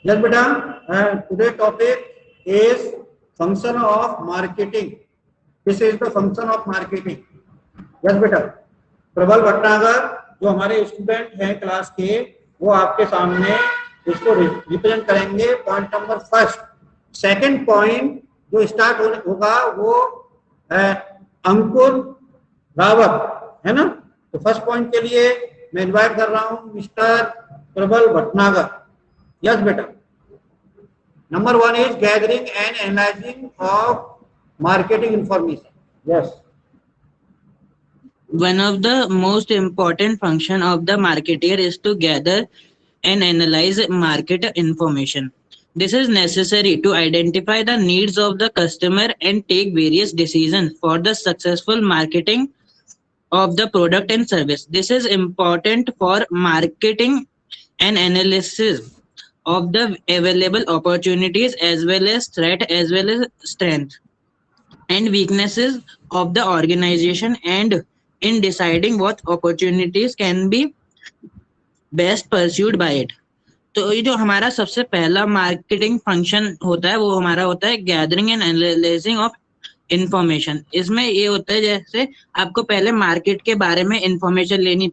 Yes बेटा, today topic is function of marketing. This is the function of marketing. Yes बेटा, प्रबल भटनागर जो हमारे स्टूडेंट हैं क्लास के, वो आपके सामने इसको रिप्रेजेंट करेंगे. Point number first. Second point जो स्टार्ट होगा वो अंकुर रावत है ना. तो फर्स्ट पॉइंट के लिए मैं इनवाइट कर रहा हूं मिस्टर प्रबल भटनागर. यस बेटा. Number one is gathering and analysing of marketing information. Yes. One of the most important function of the marketer is to gather and analyze market information. This is necessary to identify the needs of the customer and take various decisions for the successful marketing of the product and service. This is important for marketing and analysis of the available opportunities as well as threat as well as strength and weaknesses of the organization, and in deciding what opportunities can be best pursued by it. तो ये जो हमारा सबसे पहला marketing function होता है वो हमारा होता है gathering and analysing of information. इसमें ये होता है जैसे आपको पहले मार्केट के बारे में इंफॉर्मेशन लेनी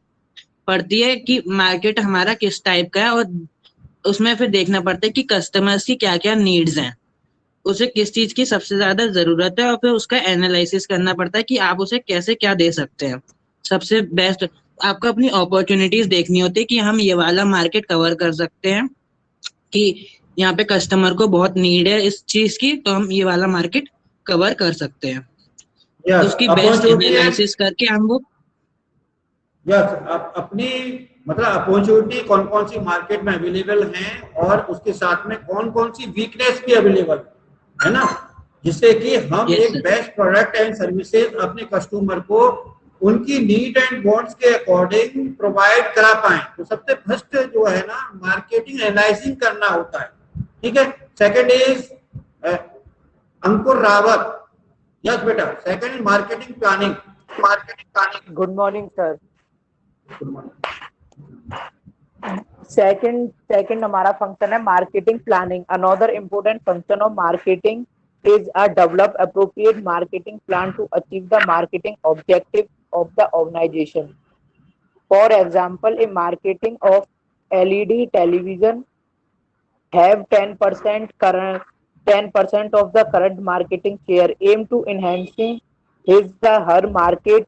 पड़ती है कि मार्केट हमारा किस टाइप का है, और उसमें फिर देखना पड़ता है कि कस्टमर्स की क्या क्या नीड्स हैं, उसे किस चीज की सबसे ज्यादा जरूरत है, और फिर उसका एनालिसिस करना पड़ता है कि आप उसे कैसे क्या दे सकते हैं सबसे बेस्ट. आपको अपनी अपॉर्चुनिटीज देखनी होती है कि हम ये वाला मार्केट कवर कर सकते हैं, कि यहाँ पे कस्टमर को बहुत नीड है इस चीज की, तो हम ये वाला मार्केट कवर कर सकते हैं. यस. उसकी बेस्ट एनालिसिस करके हम वो यस अपनी मतलब अपॉर्चुनिटी कौन कौन सी मार्केट में अवेलेबल हैं और उसके साथ में कौन कौन सी वीकनेस भी अवेलेबल है ना, जिससे कि हम Yes, एक sir. Best product and services अपने कस्टमर को उनकी नीड एंड वांट्स के अकॉर्डिंग प्रोवाइड करा पाए. तो सबसे फर्स्ट जो है ना मार्केटिंग एनालाइजिंग करना होता है. ठीक है. Second is Ankur Rawat. Yes बेटा. Second marketing planning. Good morning sir. Good morning. Second हमारा फंक्शन है marketing planning. Another important function of marketing is a develop appropriate marketing plan to achieve the marketing objective of the organization. For example, a marketing of LED television have 10% current 10% of the current marketing share, aim to enhancing her market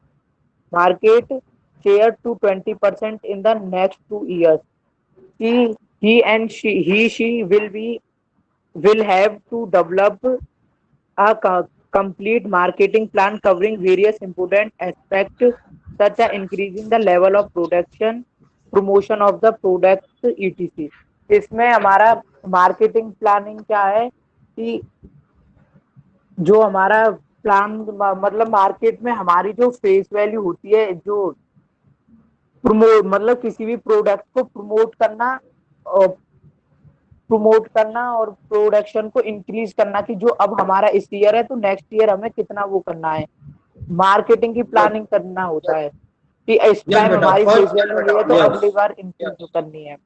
share to 20% in the next 2 years. She will have to develop a complete marketing plan covering various important aspects such as increasing the level of production, promotion of the product, etc. इसमें हमारा marketing planning क्या है कि जो हमारा plan मतलब market में हमारी जो फेस वैल्यू होती है, जो प्रमोट मतलब किसी भी प्रोडक्ट को प्रमोट करना और प्रोडक्शन को इंक्रीज करना, कि जो अब हमारा इस ईयर है तो नेक्स्ट ईयर हमें कितना वो करना है, मार्केटिंग की प्लानिंग करना होता है कि इस टाइम हमारी फेस वैल्यू है तो अगली बार इंक्रीज करनी है.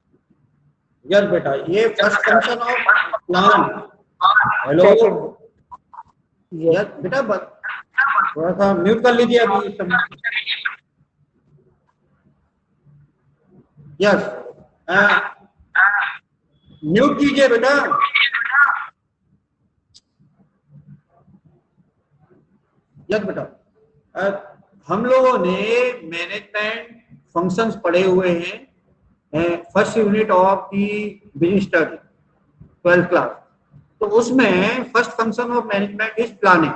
यस बेटा. ये first function of plan. Hello. Yes बेटा, थोड़ा सा म्यूट कर लीजिए अभी इस समय. यस. म्यूट कीजिए बेटा. यस बेटा. हम लोगों ने मैनेजमेंट फंक्शंस पढ़े हुए हैं first unit of the business study 12th class. तो उसमें first function of management is planning.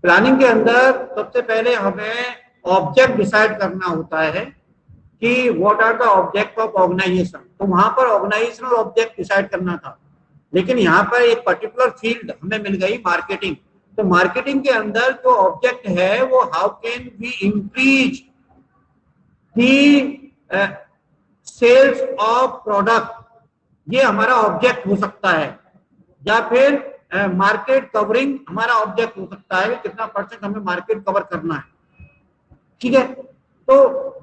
Planning के अंदर सबसे पहले हमें ऑब्जेक्ट डिसाइड करना होता है कि what are the object of organization. तो वहां पर ऑर्गेनाइजेशनल ऑब्जेक्ट डिसाइड करना था, लेकिन यहाँ पर एक पर्टिकुलर फील्ड हमें मिल गई, मार्केटिंग. तो मार्केटिंग के अंदर जो ऑब्जेक्ट है वो how can we increase the sales of product, ये हमारा ऑब्जेक्ट हो सकता है. या फिर मार्केट कवरिंग हमारा ऑब्जेक्ट हो सकता है, कितना परसेंट हमें मार्केट कवर करना है. ठीक है. तो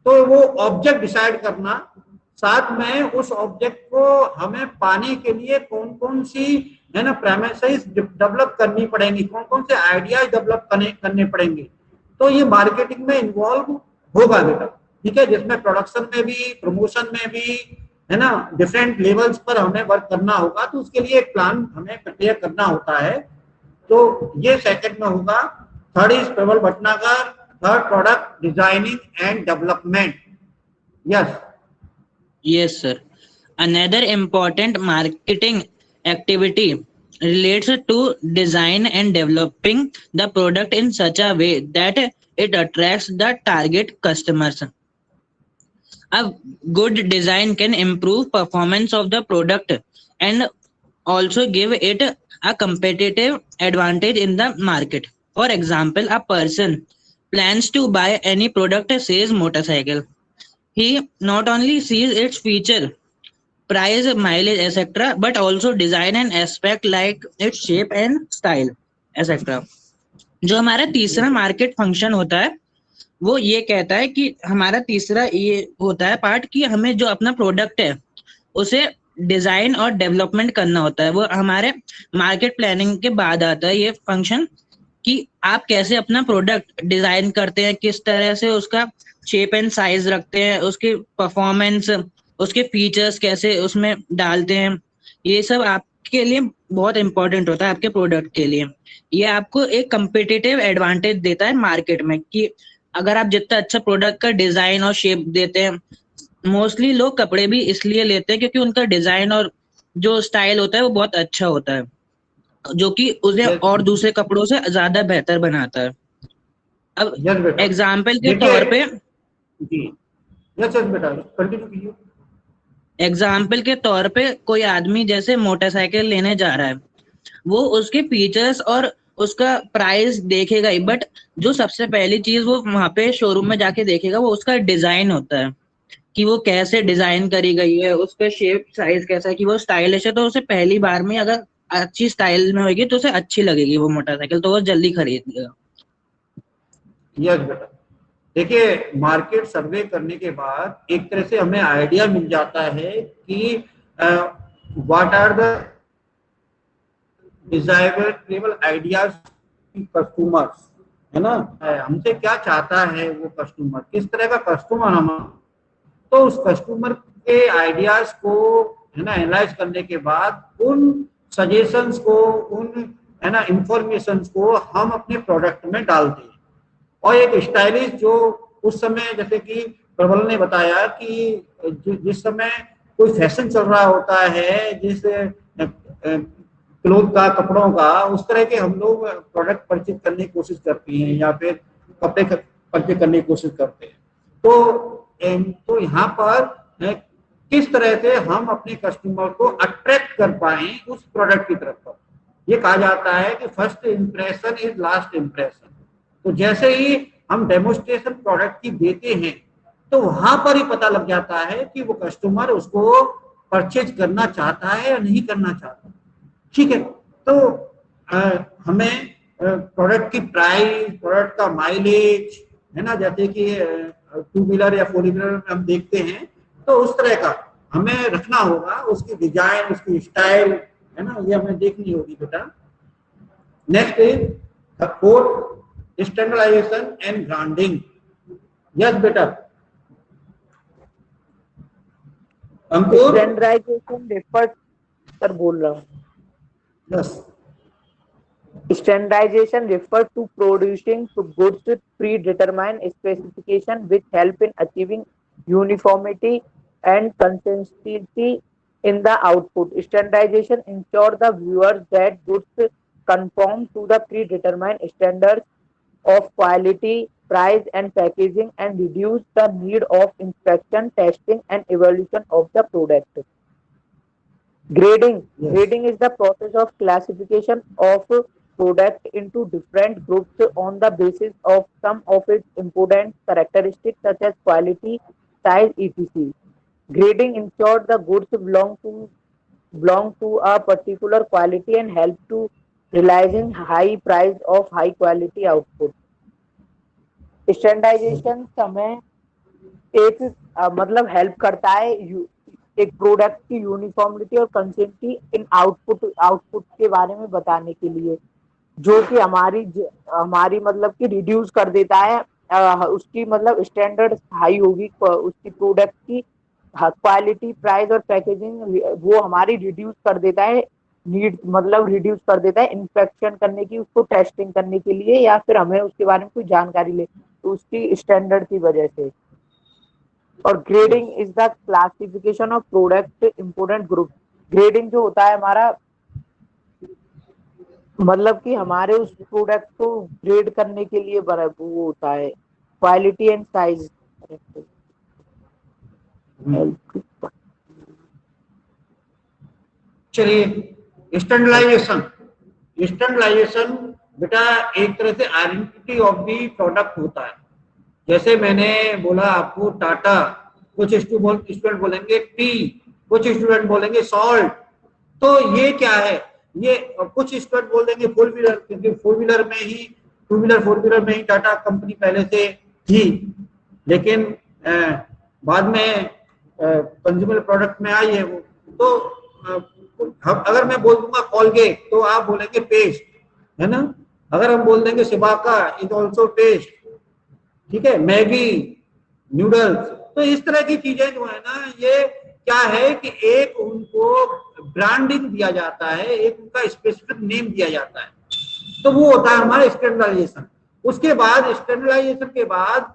वो ऑब्जेक्ट डिसाइड करना साथ में उस ऑब्जेक्ट को हमें पाने के लिए कौन कौन सी है ना प्रेमिसेस डेवलप करनी पड़ेंगी, कौन कौन से आइडियाज डेवलप करने पड़ेंगे। तो ये मार्केटिंग में इन्वॉल्व होगा बेटा, ठीक है, जिसमें प्रोडक्शन में भी, प्रमोशन में भी, है ना, डिफरेंट लेवल्स पर हमें वर्क करना होगा। तो उसके लिए एक प्लान हमें प्रिपेयर करना होता है। तो ये सेकंड में होगा। थर्ड इज प्रबल Bhatnagar, third product designing and development. Yes Yes, sir. Another important marketing activity relates to design and developing the product in such a way that it attracts the target customers. A good design can improve performance of the product and also give it a competitive advantage in the market. For example, a person plans to buy any product, says motorcycle. He not only sees its feature, price, mileage, etc., but also design and aspect like its shape and style, etc. जो हमारा तीसरा market function होता है वो ये कहता है कि हमारा तीसरा ये होता है पार्ट कि हमें जो अपना प्रोडक्ट है उसे डिजाइन और डेवलपमेंट करना होता है। वो हमारे मार्केट प्लानिंग के बाद आता है ये फंक्शन कि आप कैसे अपना प्रोडक्ट डिजाइन करते हैं, किस तरह से उसका शेप एंड साइज रखते हैं, उसकी परफॉर्मेंस, उसके फीचर्स कैसे उसमें डालते हैं। ये सब आपके लिए बहुत इंपॉर्टेंट होता है आपके प्रोडक्ट के लिए। ये आपको एक कम्पिटिटिव एडवांटेज देता है मार्केट में कि अगर आप जितना अच्छा प्रोडक्ट का डिजाइन और शेप देते हैं, मोस्टली लोग कपड़े भी इसलिए लेते हैं क्योंकि उनका डिजाइन और जो स्टाइल होता है वो बहुत अच्छा होता है, जो कि उसे Yes. और दूसरे कपड़ों से ज्यादा बेहतर बनाता है। अब यस बेटा, एग्जाम्पल के देखिए तौर पे जी, यस यस बेटा, कंटिन्यू कीजिए। एग्जाम्पल के तौर पे कोई आदमी जैसे मोटरसाइकिल लेने जा रहा है, वो उसके फीचर्स और उसका प्राइस देखेगा ही, बट जो सबसे पहली चीज वो वहां पे शोरूम में जाके देखेगा वो उसका डिजाइन होता है कि वो कैसे डिजाइन करी गई है, उसका शेप साइज कैसा है, कि वो स्टाइलिश है। तो उसे पहली बार में अगर अच्छी स्टाइल में होगी तो उसे अच्छी लगेगी वो मोटरसाइकिल, तो वो जल्दी खरीदेगा। यस बेटा, देखिए मार्केट सर्वे करने के बाद एक तरह से हमें आइडिया मिल जाता है कि what are the desirable ideas customers, है ना, हमसे क्या चाहता है वो कस्टमर, किस तरह का कस्टमर हम। तो उस कस्टमर के आइडियाज को, है ना, एनालाइज करने के बाद उन सजेशंस को, उन, है ना, इंफॉर्मेशंस को हम अपने प्रोडक्ट में डालते हैं। और एक स्टाइलिश जो उस समय, जैसे कि प्रबल ने बताया कि जिस समय कोई फैशन चल रहा होता है, जिस क्लोथ का, कपड़ों का, उस तरह के हम लोग प्रोडक्ट परचेज करने की कोशिश करते हैं या फिर कपड़े परचेज करने की कोशिश करते हैं। तो यहाँ पर किस तरह से हम अपने कस्टमर को अट्रैक्ट कर पाए उस प्रोडक्ट की तरफ। ये कहा जाता है कि first impression is last impression. तो जैसे ही हम डेमोस्ट्रेशन प्रोडक्ट की देते हैं तो वहां पर ही पता लग जाता है कि वो कस्टमर उसको परचेज करना चाहता है या नहीं करना चाहता। ठीक है, तो हमें प्रोडक्ट की प्राइस, प्रोडक्ट का माइलेज, है ना, जैसे कि 2 व्हीलर या 4 व्हीलर में हम देखते हैं, तो उस तरह का हमें रखना होगा। उसकी डिजाइन, उसकी स्टाइल, है ना, ये हमें देखनी होगी बेटा। Next is fourth, standardization and branding. Yes बेटा अंकुर। स्टैंडर्डाइजेशन रेफर सर बोल रहा हूँ। Yes, Standardization refers to producing goods with predetermined specification which help in achieving uniformity and consistency in the output. Standardization ensures the viewers that goods conform to the predetermined standards of quality, price, and packaging and reduce the need of inspection, testing, and evaluation of the product. Grading. Yes. Grading is the process of classification of product into different groups on the basis of some of its important characteristics such as quality, size, etc. Grading ensures the goods belong to a particular quality and help to realizing high price of high quality output. Standardization समय एक मतलब help करता है एक product की uniformity और consistency in output के बारे में बताने के लिए, जो कि हमारी मतलब कि रिड्यूस कर देता है उसकी मतलब स्टैंडर्ड हाई होगी उसकी प्रोडक्ट की क्वालिटी, प्राइस और पैकेजिंग, वो हमारी रिड्यूस कर देता है नीड, मतलब रिड्यूस कर देता है इंस्पेक्शन करने की, उसको टेस्टिंग करने के लिए, या फिर हमें उसके बारे में कोई जानकारी ले तो उसकी स्टैंडर्ड की वजह से। और grading is the classification of product important group. Grading जो होता है हमारा, मतलब कि हमारे उस प्रोडक्ट को ग्रेड करने के लिए वो होता है क्वालिटी एंड साइज। चलिए, स्टैंडर्डाइजेशन। स्टैंडर्डाइजेशन बेटा एक तरह से आइडेंटिटी ऑफ दी प्रोडक्ट होता है। जैसे मैंने बोला आपको टाटा, कुछ स्टूडेंट बोलेंगे टी, कुछ स्टूडेंट बोलेंगे सॉल्ट। तो ये क्या है, ये कुछ स्टूडेंट बोल देंगे फोर व्हीलर, क्योंकि फोर व्हीलर में ही, टू व्हीलर फोर व्हीलर में ही टाटा कंपनी पहले से थी, लेकिन बाद में कंज्यूमर प्रोडक्ट में आई है वो। तो अगर मैं बोल दूंगा कॉलगेट तो आप बोलेंगे पेस्ट, है ना। अगर हम बोल देंगे सिबाका इज ऑल्सो पेस्ट, ठीक है, मैगी, नूडल्स। तो इस तरह की चीजें जो है ना, ये क्या है कि एक उनको ब्रांडिंग दिया जाता है, एक उनका स्पेसिफिक नेम दिया जाता है, तो वो होता है हमारा स्टैंडर्डाइजेशन। उसके बाद स्टैंडर्डाइजेशन के बाद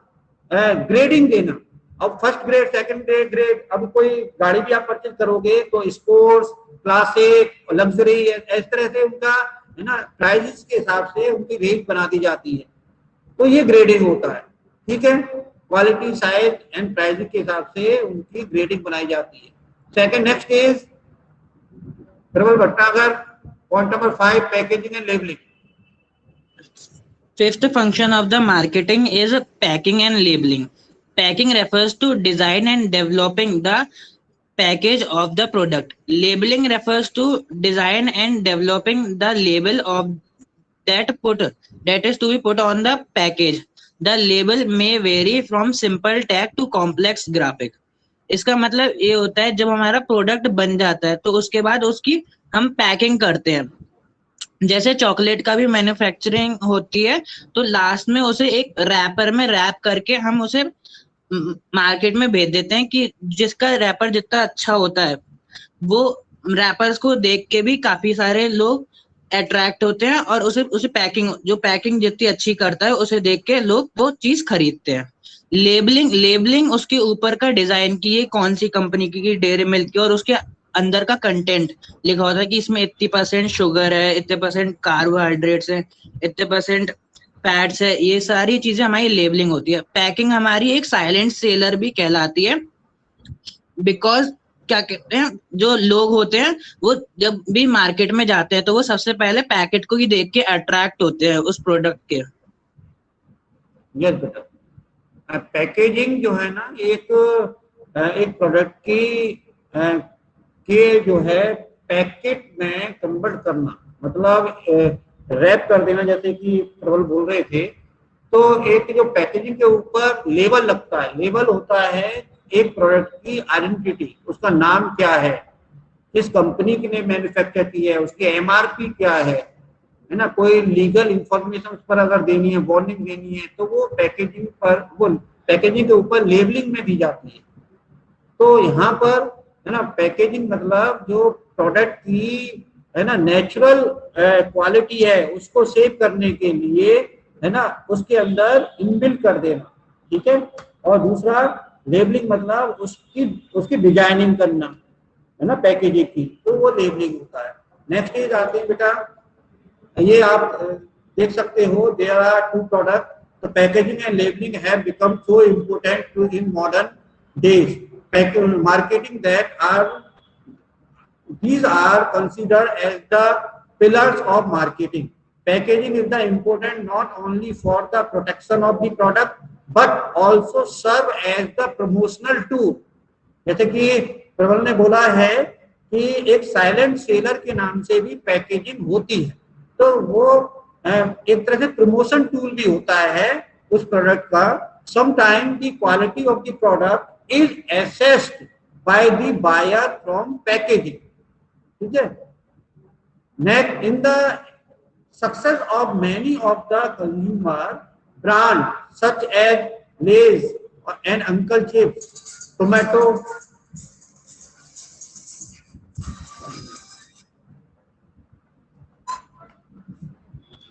ग्रेडिंग देना। अब फर्स्ट ग्रेड, सेकंड ग्रेड, अब कोई गाड़ी भी आप परचेज करोगे तो स्पोर्ट्स, क्लासिक, लग्जरी, इस तरह से उनका है ना प्राइसेस के हिसाब से उनकी रेट बना दी जाती है। तो ये ग्रेडिंग होता है, ठीक है। क्वालिटी, साइज एंड प्राइसिंग के हिसाब से उनकी ग्रेडिंग बनाई जाती है। Second, next is Prabal Bhatnagar, point number 5, packaging and labelling. Fifth function of the marketing is packing and labeling. Packing refers to design and developing the package of the product. Labeling refers to design and developing the label of that is to be put on the package. The label may vary from simple tag to complex graphic. इसका मतलब ये होता है जब हमारा product बन जाता है तो उसके बाद उसकी हम पैकिंग करते हैं। जैसे चॉकलेट का भी मैन्युफैक्चरिंग होती है तो लास्ट में उसे एक रैपर में रैप करके हम उसे मार्केट में भेज देते हैं कि जिसका रैपर जितना अच्छा होता है वो रैपर्स को देख के भी काफी सारे लोग अट्रैक्ट होते हैं और उसे पैकिंग जितनी अच्छी करता है उसे देख के लोग वो चीज खरीदते हैं। लेबलिंग उसके ऊपर का डिजाइन की, ये कौन सी कंपनी की, डेयरी मिल्क की, और उसके अंदर का कंटेंट लिखा होता है कि इसमें इतनी % शुगर है, इतने % कार्बोहाइड्रेट्स है, इतने % फैट्स है। ये सारी चीजें हमारी लेबलिंग होती है। पैकिंग हमारी एक साइलेंट सेलर भी कहलाती है, बिकॉज क्या कहते हैं, जो लोग होते हैं वो जब भी मार्केट में जाते हैं तो वो सबसे पहले पैकेट को ही देख के अट्रैक्ट होते हैं उस प्रोडक्ट के। यस बेटा, पैकेजिंग जो है ना एक प्रोडक्ट की के जो है पैकेट में कन्वर्ट करना, मतलब रैप कर देना, जैसे कि प्रबल बोल रहे थे। तो एक जो पैकेजिंग के ऊपर लेबल लगता है, लेबल होता है एक प्रोडक्ट की आइडेंटिटी, उसका नाम क्या है, किस कंपनी ने मैन्युफैक्चर की है, उसकी एमआरपी क्या है ना। कोई लीगल इंफॉर्मेशन उस पर अगर देनी है, वार्निंग देनी है, तो वो पैकेजिंग पर, वो पैकेजिंग के ऊपर लेबलिंग में दी जाती है। तो यहाँ पर है ना पैकेजिंग मतलब जो प्रोडक्ट की है ना नेचुरल क्वालिटी है उसको सेव करने के लिए है ना उसके अंदर इनबिल्ट कर देना, ठीक है। और दूसरा लेबलिंग मतलब उसकी डिजाइनिंग करना है ना पैकेजिंग की, तो वो लेबलिंग होता है। नेक्स्ट चीज आती है बेटा, ये आप देख सकते हो, देयर आर 2 प्रोडक्ट। तो packaging and labelling have become so important to in modern days marketing that these are considered as the pillars of marketing. Packaging is the important not only for the protection of the product but also serve as the promotional tool. जैसे कि प्रबल ने बोला है कि एक silent seller के नाम से भी पैकेजिंग होती है, तो वो एक तरह से प्रमोशन टूल भी होता है उस प्रोडक्ट का। Sometimes the quality of the product is assessed by the buyer from packaging. ठीक है. Next, in the success of many of the consumer brands such as Lay's and Uncle Chips, tomato,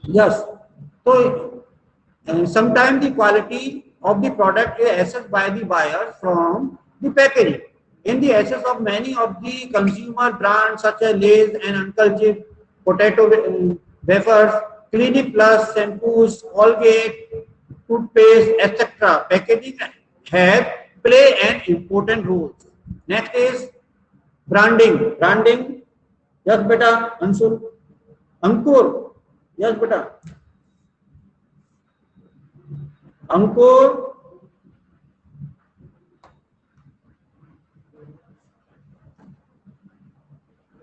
yes, so sometimes the quality of the product is assessed by the buyers from the packaging. In the assess of many of the consumer brands such as Lay's and Uncle Chips, potato wafers, Clinic Plus, shampoos, Colgate, toothpaste, etc. Packaging has play an important role. Next is branding. Branding, yes beta. Anshul, Ankur, yes beta. Ankur.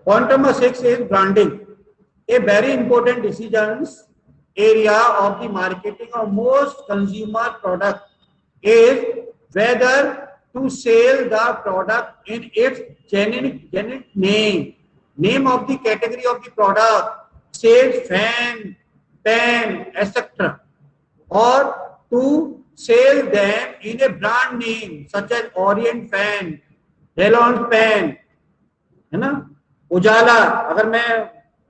Point number 6 is branding. A very important decisions area of the marketing of most consumer product is whether to sell the product in its generic name of the category of the product, sales fan, pen, etc., or to sell them in a brand name such as Orient fan, Delon pen, है ना. उजाला, अगर मैं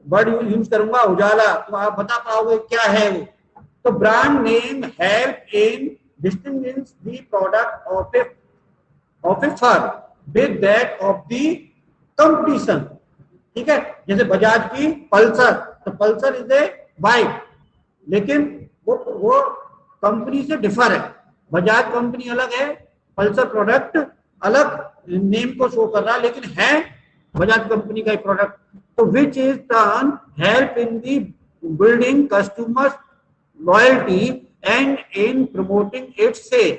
word use करूंगा उजाला तो आप बता पाओगे क्या है वो. तो brand name help in distinguish the product of A firm with that of the competition. ठीक है, जैसे बजाज की पल्सर, तो पल्सर इज ए बाइक, लेकिन वो कंपनी से डिफर है. बजाज कंपनी अलग है, पल्सर प्रोडक्ट अलग नेम को शो कर रहा है, लेकिन है बजाज कंपनी का प्रोडक्ट. तो which is turn help in the building customers loyalty and in promoting its sale.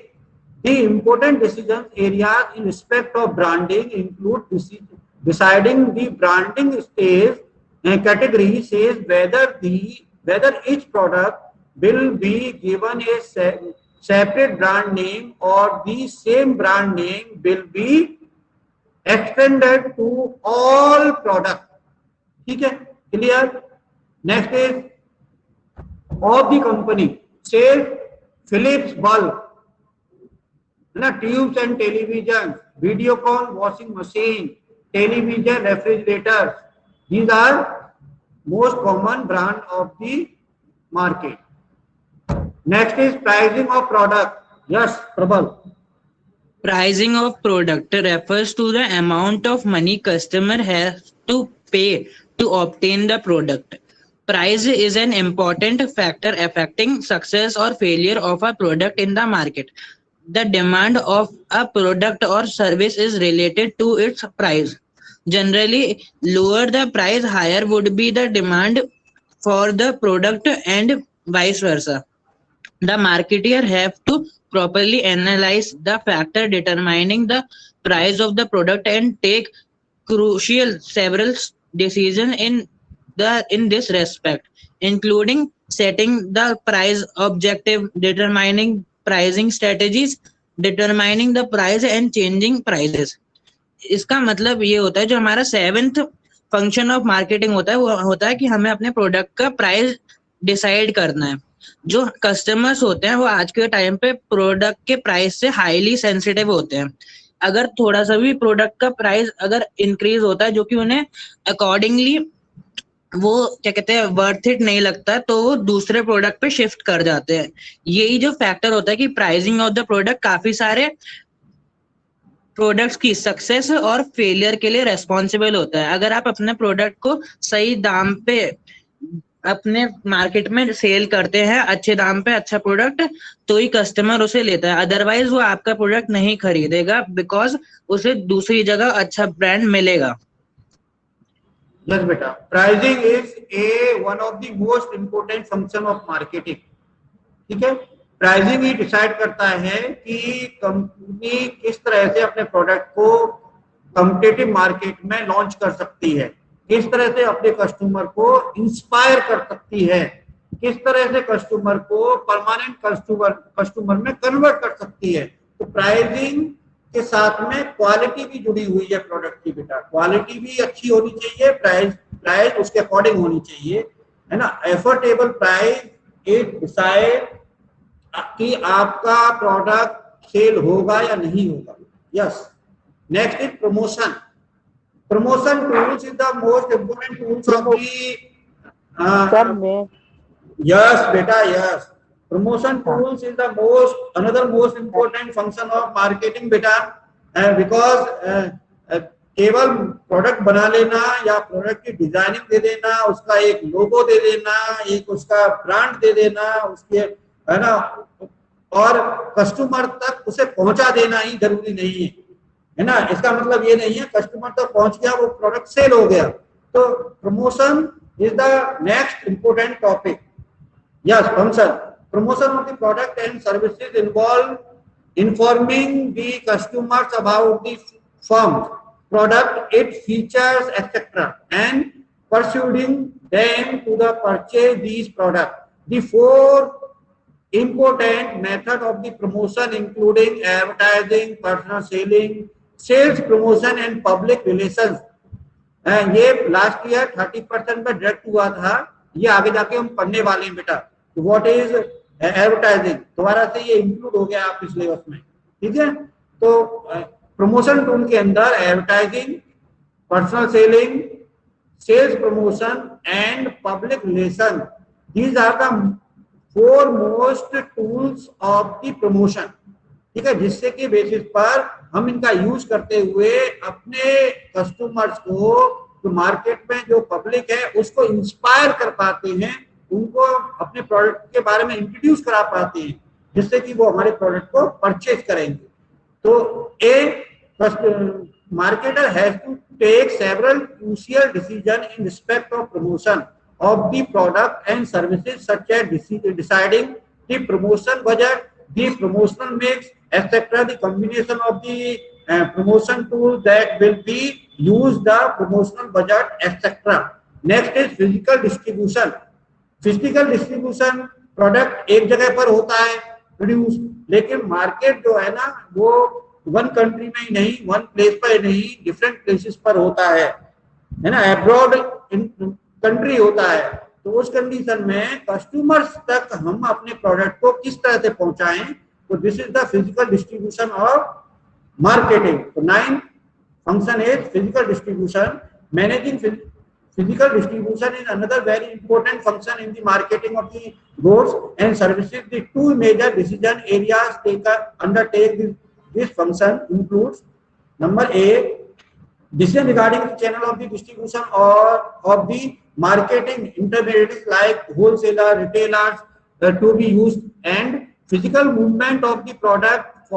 The important decision areas in respect of branding include deciding the branding stage category says whether each product will be given a separate brand name or the same brand name will be extended to all product. ठीक है, clear. Next is of the company, say Philips bulb, tubes and television, Videocon washing machine, television, refrigerators. These are most common brand of the market. Next is pricing of product. Yes, Prabal. Pricing of product refers to the amount of money customer has to pay to obtain the product. Price is an important factor affecting success or failure of a product in the market. The demand of a product or service is related to its price. Generally, lower the price, higher would be the demand for the product and vice versa. The marketer have to properly analyze the factor determining the price of the product and take crucial several decisions in this respect, including setting the price objective, determining pricing strategies, determining the price and changing prices. इसका मतलब ये होता है, जो हमारा 7th function of marketing होता है वो होता है कि हमें अपने प्रोडक्ट का प्राइस डिसाइड करना है. जो कस्टमर्स होते हैं वो आज के टाइम पे प्रोडक्ट के प्राइस से हाईली सेंसिटिव होते हैं. अगर थोड़ा सा भी प्रोडक्ट का प्राइस अगर इंक्रीज होता है जो कि उन्हें अकॉर्डिंगली वो क्या कहते हैं वर्थ इट नहीं लगता, तो वो दूसरे प्रोडक्ट पे शिफ्ट कर जाते हैं. यही जो फैक्टर होता है कि प्राइसिंग ऑफ द प्रोडक्ट काफी सारे प्रोडक्ट्स की सक्सेस और फेलियर के लिए रेस्पॉन्सिबल होता है. अगर आप अपने प्रोडक्ट को सही दाम पे अपने मार्केट में सेल करते हैं, अच्छे दाम पे अच्छा प्रोडक्ट, तो ही कस्टमर उसे लेता है. अदरवाइज वो आपका प्रोडक्ट नहीं खरीदेगा बिकॉज उसे दूसरी जगह अच्छा ब्रांड मिलेगा. Yes, beta. Pricing is one of the most important function of marketing. ठीक है, प्राइसिंग ही डिसाइड करता है कि कंपनी किस तरह से अपने प्रोडक्ट को कॉम्पिटिटिव मार्केट में लॉन्च कर सकती है, किस तरह से अपने कस्टमर को इंस्पायर कर सकती है, किस तरह से कस्टमर को परमानेंट कस्टमर में कन्वर्ट कर सकती है. तो प्राइसिंग के साथ में क्वालिटी भी जुड़ी हुई है प्रोडक्ट की बेटा। क्वालिटी भी अच्छी होनी चाहिए, प्राइस उसके अकॉर्डिंग होनी चाहिए, है ना। एफोर्डेबल प्राइस इट डिसाइड कि आपका प्रोडक्ट सेल होगा या नहीं होगा। Yes, next is promotion. Promotion tools is the most important tools of sir the में yes beta, yes, promotion tools is the another most important function of marketing beta, because केवल product बना लेना या product की designing दे देना, उसका एक लोगो दे देना, एक उसका ब्रांड दे देना, उसके, है ना, और कस्टमर तक उसे पहुंचा देना ही जरूरी नहीं है ना। इसका मतलब ये नहीं है कस्टमर तक पहुंच गया वो प्रोडक्ट सेल हो गया। तो promotion is the next important topic. Yes, function. Promotion of the product and services involve informing the customers about the firm's product, its features, etc., and persuading them to the purchase these products. The four important method of the promotion including advertising, personal selling, sales promotion, and public relations. ये last year 30% में direct हुआ था, ये आगे जाके हम पढ़ने वाले हैं बेटा। तो व्हाट इज एडवर्टाइजिंग, दोबारा से ये इंक्लूड हो गया आपके सिलेबस में, ठीक है। तो प्रमोशन टूल के अंदर advertising, personal selling, sales promotion and public relation, these are the four most tools of the promotion, ठीक है, जिससे कि बेसिस पर हम इनका यूज करते हुए अपने कस्टमर्स को, जो मार्केट में जो पब्लिक है उसको इंस्पायर कर पाते हैं, उनको अपने प्रोडक्ट के बारे में इंट्रोड्यूस करा पाते हैं, जिससे कि वो हमारे प्रोडक्ट को परचेज करेंगे। तो ए marketer has to take several crucial decisions in respect of promotion of the product and services, such as deciding the promotion budget, the promotional mix, etc., the combination of the promotion tools that will be used, the promotional budget, etc. Next is physical distribution. Physical distribution, product एक जगह पर होता है produce, लेकिन market जो है ना वो वन कंट्री में ही नहीं, वन प्लेस पर नहीं, डिफरेंट प्लेसेस पर होता है ना, अब्रॉड कंट्री होता है। तो उस कंडीशन में कस्टमर्स तक हम अपने प्रोडक्ट को किस तरह से पहुंचाएं, तो this is the physical distribution of marketing. तो 9th function is physical distribution. Managing physical distribution is another very important function in the marketing of the goods and services. The two major decision areas undertake this function includes: number A, decision regarding the channel of the distribution or of the marketing intermediaries like wholesaler, retailers to be used, and physical movement of the product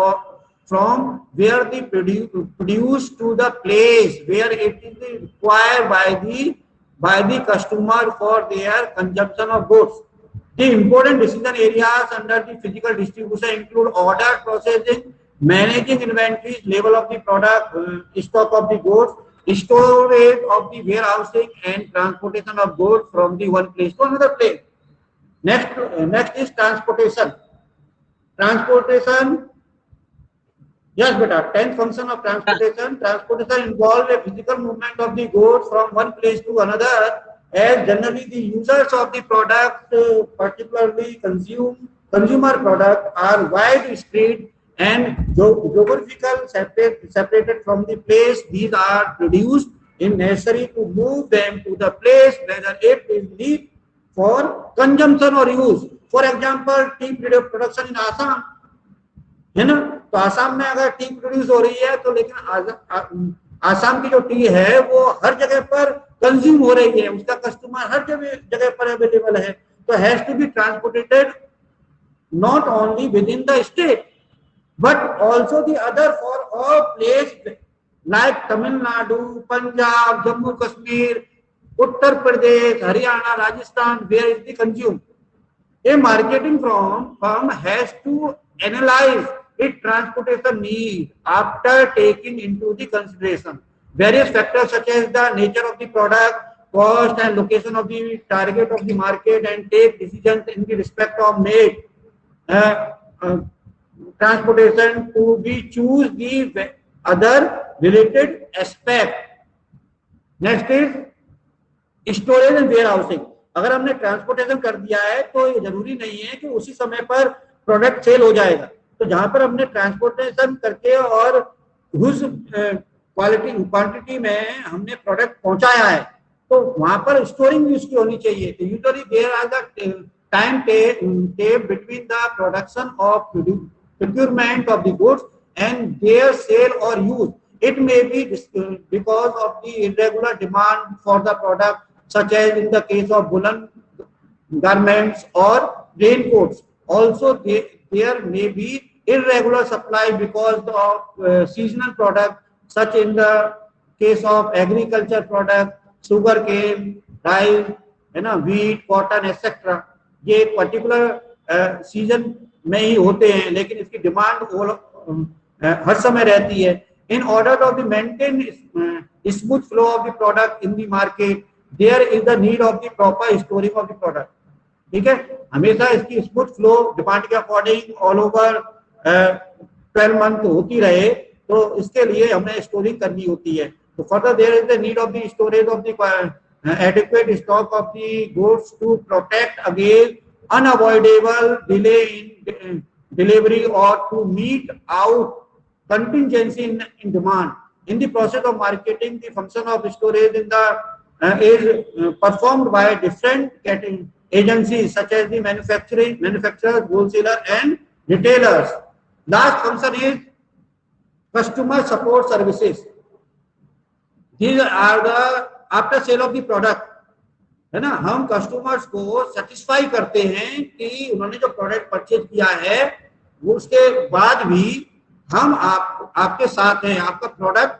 from where the produce to the place where it is required by the customer for their consumption of goods. The important decision areas under the physical distribution include order processing, managing inventories, level of the product, stock of the goods, storage of the warehousing, and transportation of goods from the one place to another place. Next is transportation. Transportation. Yes, beta. 10th function of transportation. Transportation involves a physical movement of the goods from one place to another, as generally the users of the product, particularly consumer product, are widespread and geographical separated from the place these are produced, is necessary to move them to the place whether it is need for consumption or use. For example, tea production in Assam, है ना, तो आसाम में अगर T produce हो रही है तो लेकिन आसाम की जो टी है वो हर जगह पर कंज्यूम हो रही है, उसका कस्टमर हर जगह पर अवेलेबल है, तो has to be transported not only with in the state but also the other for all place like Tamil Nadu, Punjab, Jammu Kashmir, Uttar Pradesh, Haryana, Rajasthan, where is the consume. A marketing firm has to analyze its transportation need after taking into the consideration various factors such as the nature of the product, cost, and location of the target of the market, and take decisions in the respect of made transportation to be choose the other related aspect. Next is storage and warehousing. अगर हमने transportation कर दिया है तो ये जरूरी नहीं है कि उसी समय पर प्रोडक्ट सेल हो जाएगा। तो जहां पर हमने ट्रांसपोर्टेशन करके और उस क्वांटिटी में हमने प्रोडक्ट पहुंचाया है तो वहां पर स्टोरिंग भी उसकी होनी चाहिए। तो usually there are the time tape between the production of procurement of the goods and their sale or use. It may be because of the irregular demand for the product, such as in the case of woolen garments or raincoats. Also, there may be irregular supply because of seasonal product, such in the case of agriculture product, sugar cane, rice, wheat, cotton, etc. ये particular season में ही होते हैं, लेकिन इसकी demand हर समय रहती है। In order of the maintain smooth flow of the product in the market, there is the need of the proper storing of the product. ठीक है, हमेशा इसकी स्मूथ फ्लो डिमांड के अकॉर्डिंग ऑल ओवर 12 मंथ होती रहे, तो इसके लिए हमें स्टोरिंग करनी होती है। तो further there is the need of the storage of the adequate stock of the goods to protect against unavoidable delay in delivery or to meet out contingency in demand. In the process of marketing, the function of storage in the is performed by different agencies such as the manufacturers, wholesaler and retailers. Last function is customer support services. These are the after sale of the product, है ना। हम customers को satisfy करते हैं कि उन्होंने जो product purchase किया है वो उसके बाद भी हम आपके साथ हैं, आपका प्रोडक्ट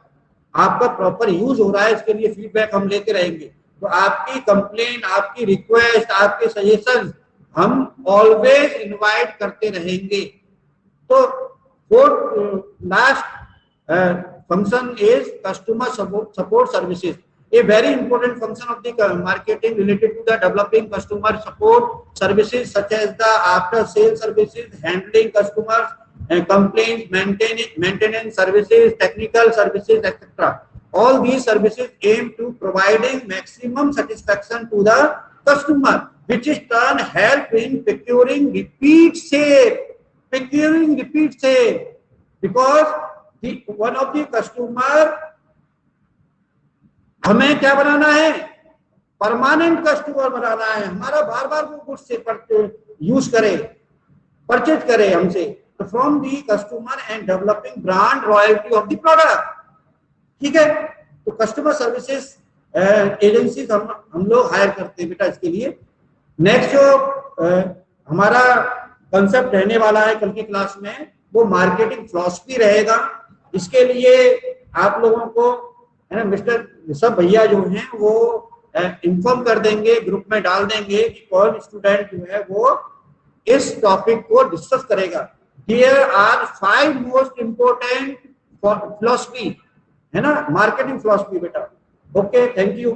आपका प्रॉपर यूज हो रहा है, इसके लिए फीडबैक हम लेते रहेंगे। तो आपकी कंप्लेंट, आपकी रिक्वेस्ट, आपके सजेशन हम ऑलवेज इनवाइट करते रहेंगे। तो last function is customer support services. A very important function of the marketing related to the developing customer support services such as the after sales services, handling customers complaints, maintenance services, technical services, etc. All these services aim to providing maximum satisfaction to the customer, which is turn help in securing repeat sale, because one of the customer हमें क्या बनाना है, permanent customer बनाना है, हमारा बार बार वो goods से use करे, purchase करे हमसे। तो from the customer and developing brand royalty of the product. ठीक है, तो कस्टमर सर्विसेज एजेंसीज हम लोग हायर करते हैं बेटा इसके लिए। नेक्स्ट जो हमारा कंसेप्ट रहने वाला है कल की क्लास में वो मार्केटिंग फिलॉसफी रहेगा। इसके लिए आप लोगों को है ना मिस्टर ऋषभ भैया जो हैं वो इन्फॉर्म कर देंगे, ग्रुप में डाल देंगे कि कौन स्टूडेंट जो है वो इस टॉपिक को डिस्कस करेगा। Here are 5 most important philosophy, है ना, मार्केटिंग फिलॉसफी बेटा। Okay, thank you.